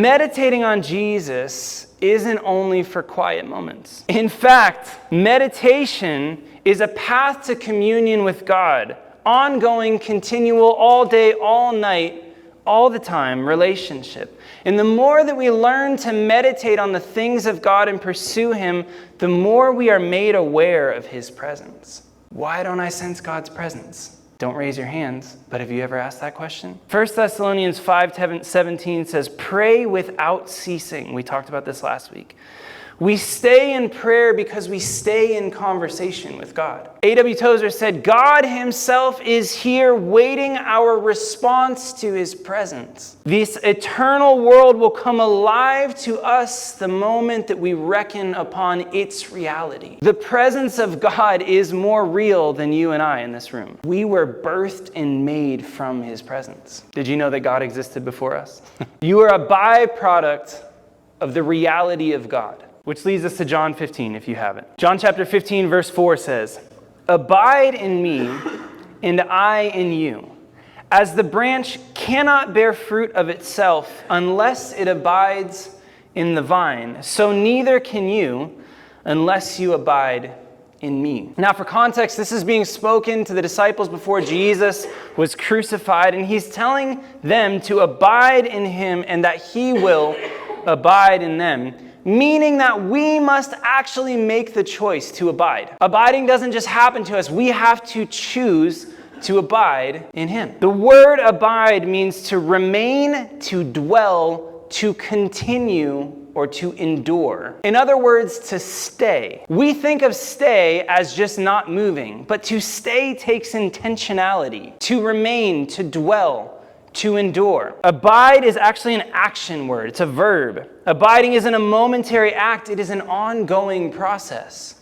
Meditating on Jesus isn't only for quiet moments. In fact, meditation is a path to communion with God, ongoing, continual, all day, all night, all the time relationship. And the more that we learn to meditate on the things of God and pursue Him, the more we are made aware of His presence. Why don't I sense God's presence? Don't raise your hands, but have you ever asked that question? 1 Thessalonians 5:17 says, pray without ceasing. We talked about this last week. We stay in prayer because we stay in conversation with God. A.W. Tozer said, God Himself is here waiting our response to His presence. This eternal world will come alive to us the moment that we reckon upon its reality. The presence of God is more real than you and I in this room. We were birthed and made from His presence. Did you know that God existed before us? You are a byproduct of the reality of God. Which leads us to John 15, if you haven't. John chapter 15, verse 4 says, abide in me, and I in you. As the branch cannot bear fruit of itself unless it abides in the vine, so neither can you unless you abide in me. Now, for context, this is being spoken to the disciples before Jesus was crucified, and He's telling them to abide in Him and that He will abide in them. Meaning that we must actually make the choice to abide. Abiding doesn't just happen to us. We have to choose to abide in Him. The word abide means to remain, to dwell, to continue, or to endure. In other words, to stay. We think of stay as just not moving, but to stay takes intentionality. To remain, to dwell, to endure. Abide is actually an action word. It's a verb. Abiding isn't a momentary act. It is an ongoing process.